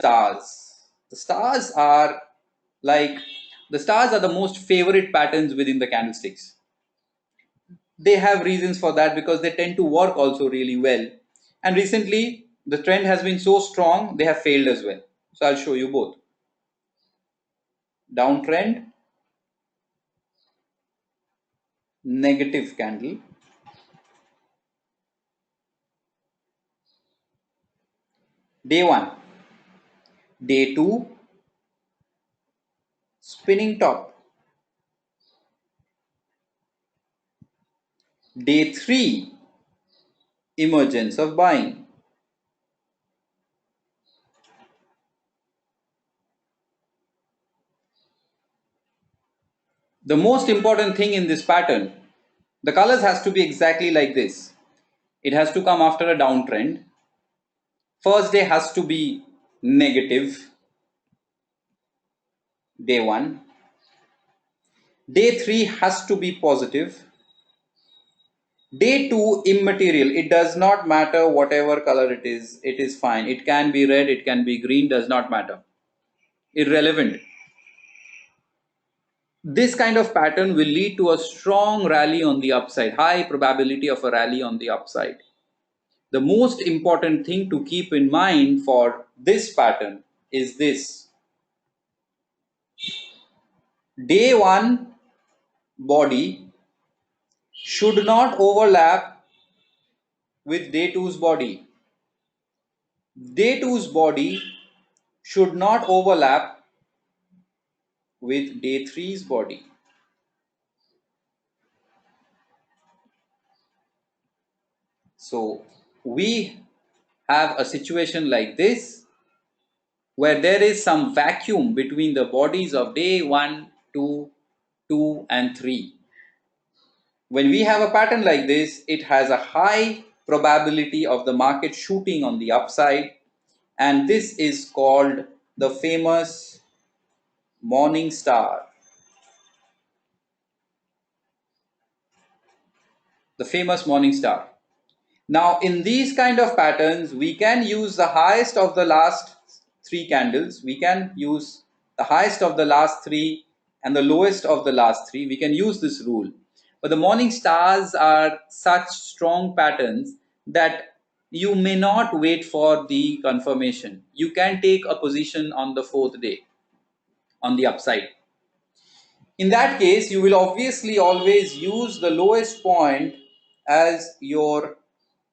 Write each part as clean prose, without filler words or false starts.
stars. The stars are like the stars are the most favorite patterns within the candlesticks. They have reasons for that because they tend to work also really well. And recently, the trend has been so strong, they have failed as well. So I'll show you both. Downtrend, negative candle. Day 1. Day 2, spinning top. Day 3, emergence of buying. The most important thing in this pattern, the colors has to be exactly like this. It has to come after a downtrend. First day has to be negative, day 1. Day 3 has to be positive. Day 2, immaterial. It does not matter whatever color it is fine. It can be red, it can be green, does not matter. Irrelevant. This kind of pattern will lead to a strong rally on the upside, high probability of a rally on the upside. The most important thing to keep in mind for this pattern is this. Day 1 body should not overlap with day 2's body. Day 2's body should not overlap with day 3's body. So we have a situation like this where there is some vacuum between the bodies of day 1, 2, 2 and 3. When we have a pattern like this, it has a high probability of the market shooting on the upside, and this is called the famous morning star. The famous morning star. Now in these kind of patterns, we can use the highest of the last 3 candles. We can use the highest of the last 3 and the lowest of the last 3. We can use this rule. But the morning stars are such strong patterns that you may not wait for the confirmation. You can take a position on the 4th day on the upside. In that case, you will obviously always use the lowest point as your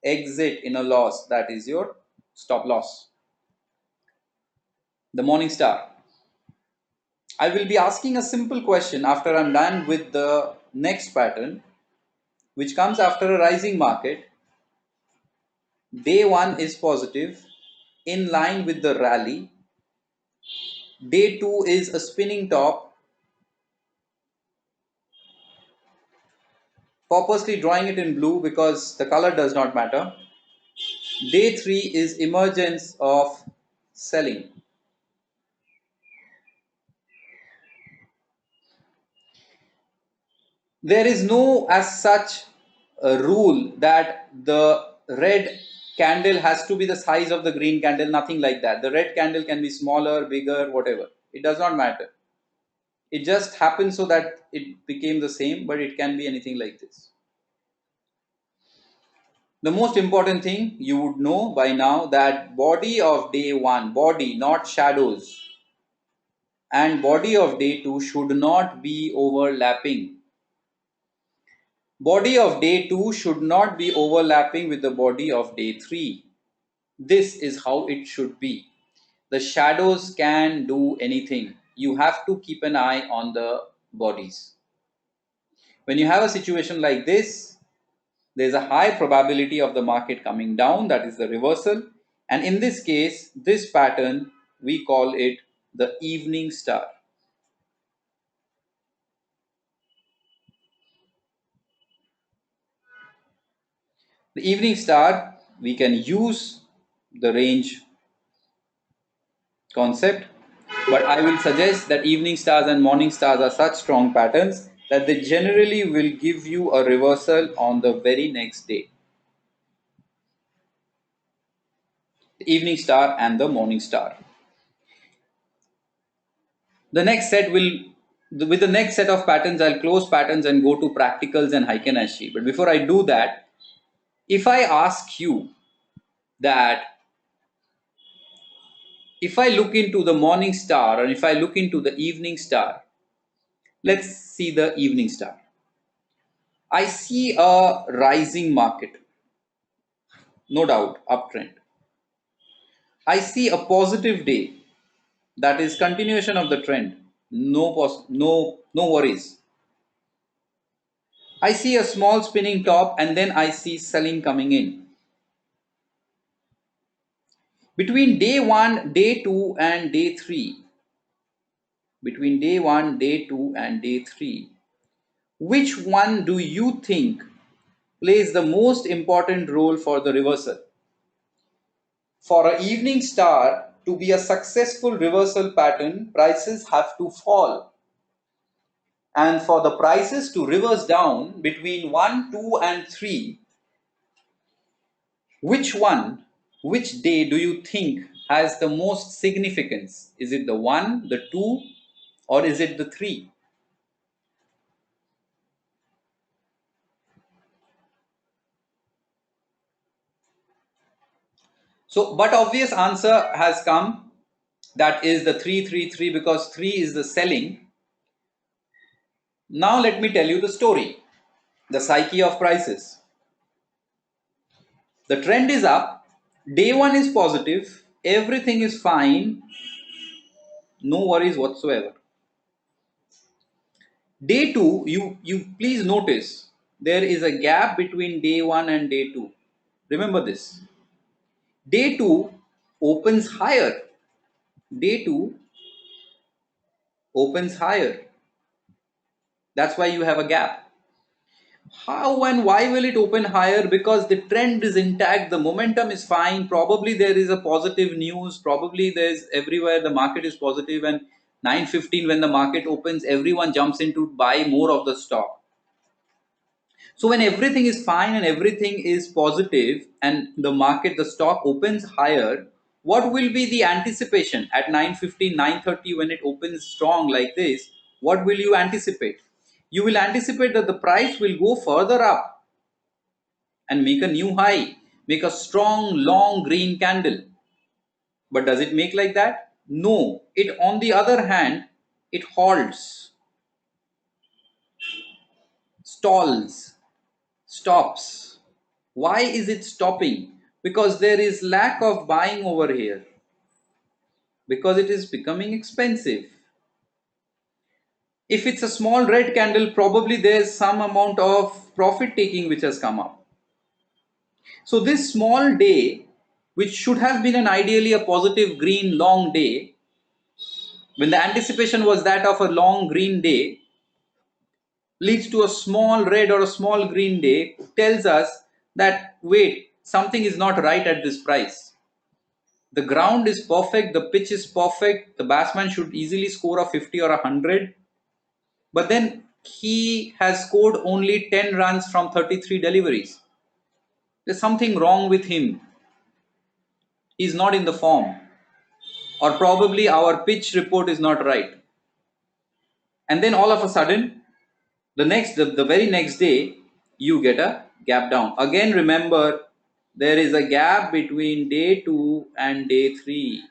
exit in a loss, that is your stop loss. The morning star. I will be asking a simple question after I'm done with the next pattern, which comes after a rising market. Day 1 is positive, in line with the rally. Day 2 is a spinning top, purposely drawing it in blue because the color does not matter. Day 3 is emergence of selling. There is no as such a rule that the red candle has to be the size of the green candle, nothing like that. The red candle can be smaller, bigger, whatever. It does not matter. It just happens so that it became the same, but it can be anything like this. The most important thing you would know by now that body of day 1, body not shadows, and body of day 2 should not be overlapping. Body of day 2 should not be overlapping with the body of day 3. This is how it should be. The shadows can do anything. You have to keep an eye on the bodies. When you have a situation like this, there is a high probability of the market coming down, that is the reversal. And in this case, this pattern, we call it the evening star. The evening star, we can use the range concept, but I will suggest that evening stars and morning stars are such strong patterns that they generally will give you a reversal on the very next day. The evening star and the morning star. The next set will, with the next set of patterns, I'll close patterns and go to practicals and Heiken-Ashi. But before I do that, if I ask you that if I look into the morning star and if I look into the evening star, let's see the evening star. I see a rising market, no doubt, uptrend. I see a positive day, that is continuation of the trend. No worries. I see a small spinning top and then I see selling coming in. Between day 1, day 2 and day 3, between day 1, day 2 and day 3, which one do you think plays the most important role for the reversal? For an evening star to be a successful reversal pattern, prices have to fall. And for the prices to reverse down between 1, 2 and 3, which one, which day do you think has the most significance? Is it the 1, the 2, or is it the 3? So, but obvious answer has come, that is the 333, because 3 is the selling. Now let me tell you the story, the psyche of prices. The trend is up, day 1 is positive, everything is fine, no worries whatsoever. Day 2, you please notice there is a gap between day 1 and day 2. Remember this. Day 2 opens higher. Day 2 opens higher. That's why you have a gap. How and why will it open higher? Because the trend is intact, the momentum is fine, probably there is a positive news, probably there's everywhere the market is positive, and 9:15 when the market opens, everyone jumps in to buy more of the stock. So when everything is fine and everything is positive and the market, the stock opens higher, what will be the anticipation at 9:15, 9:30 when it opens strong like this? What will you anticipate? You will anticipate that the price will go further up and make a new high, make a strong long green candle. But does it make like that? No. It, on the other hand, it halts, stalls, stops. Why is it stopping? Because there is lack of buying over here. Because it is becoming expensive. If it's a small red candle, probably there's some amount of profit taking which has come up. So this small day, which should have been an ideally a positive green long day, when the anticipation was that of a long green day, leads to a small red or a small green day, tells us that wait, something is not right at this price. The ground is perfect, the pitch is perfect, the batsman should easily score a 50 or a 100, but then he has scored only 10 runs from 33 deliveries. There's something wrong with him. He's not in the form, or probably our pitch report is not right. And then all of a sudden, the very next day, you get a gap down. Again, remember, there is a gap between day 2 and day 3.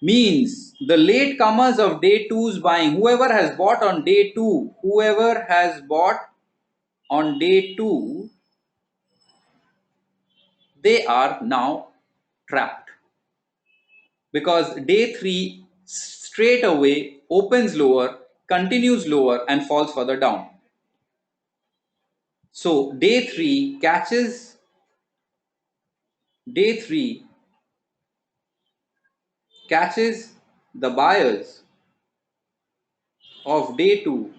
Means the late comers of day 2's buying, whoever has bought on day 2, whoever has bought on day 2, they are now trapped. Because day 3 straight away opens lower, continues lower and falls further down. So day 3 catches the buyers of day 2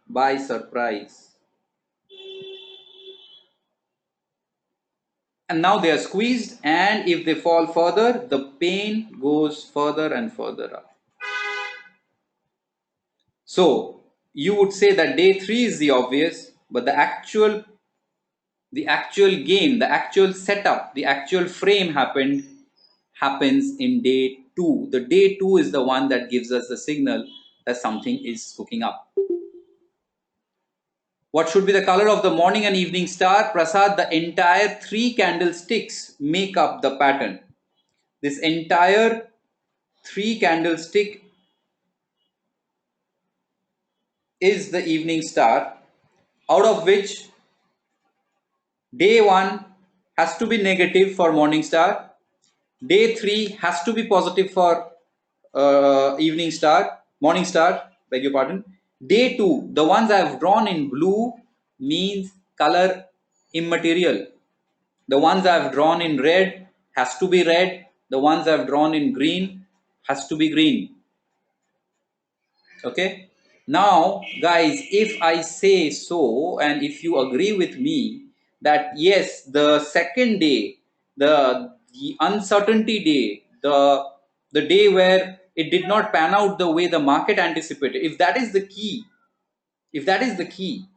by surprise. And now they are squeezed, and if they fall further, the pain goes further and further up. So you would say that day 3 is the obvious, but the actual game, the actual setup, the actual frame happens in day 2. The day 2 is the one that gives us the signal that something is cooking up. What should be the color of the morning and evening star? Prasad, the entire 3 candlesticks make up the pattern. This entire 3 candlestick is the evening star, out of which day 1 has to be negative for morning star, day 3 has to be positive for morning star, beg your pardon. Day 2, the ones I have drawn in blue means color immaterial. The ones I have drawn in red has to be red. The ones I have drawn in green has to be green. Okay. Now, guys, if I say so, and if you agree with me that yes, the second day, the uncertainty day, the day where it did not pan out the way the market anticipated, if that is the key, if that is the key,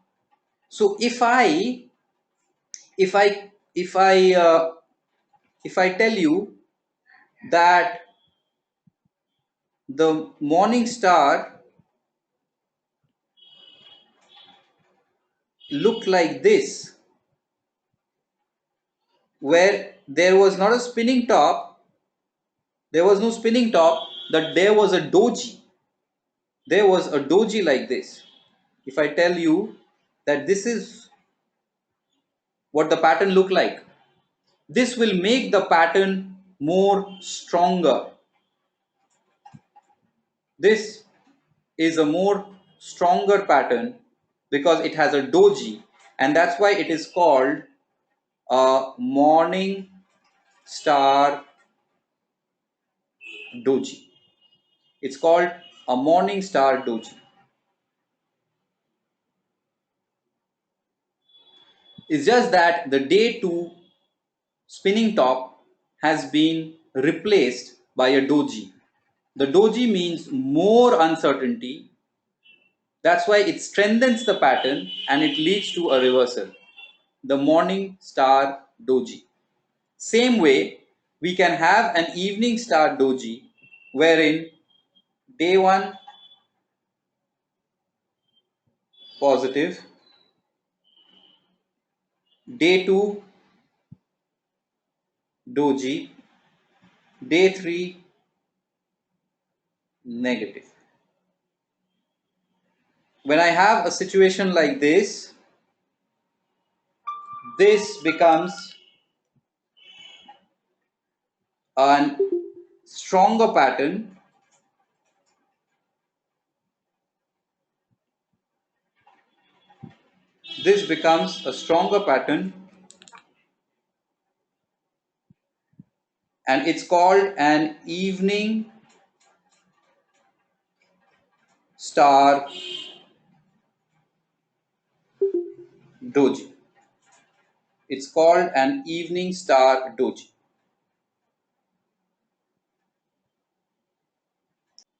so if I if I if I tell you that the morning star looked like this, where there was not a spinning top, there was no spinning top, that there was a doji. There was a doji like this. If I tell you that this is what the pattern looked like, this will make the pattern more stronger. This is a more stronger pattern because it has a doji, and that's why it is called a morning star doji. It's called a morning star doji. It's just that the day 2 spinning top has been replaced by a doji. The doji means more uncertainty. That's why it strengthens the pattern and it leads to a reversal. The morning star doji. Same way, we can have an evening star doji wherein day 1 positive, day 2 doji, day 3 negative. When I have a situation like this becomes a stronger pattern. This becomes a stronger pattern, and it's called an evening star doji. It's called an evening star doji.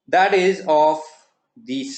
That is of the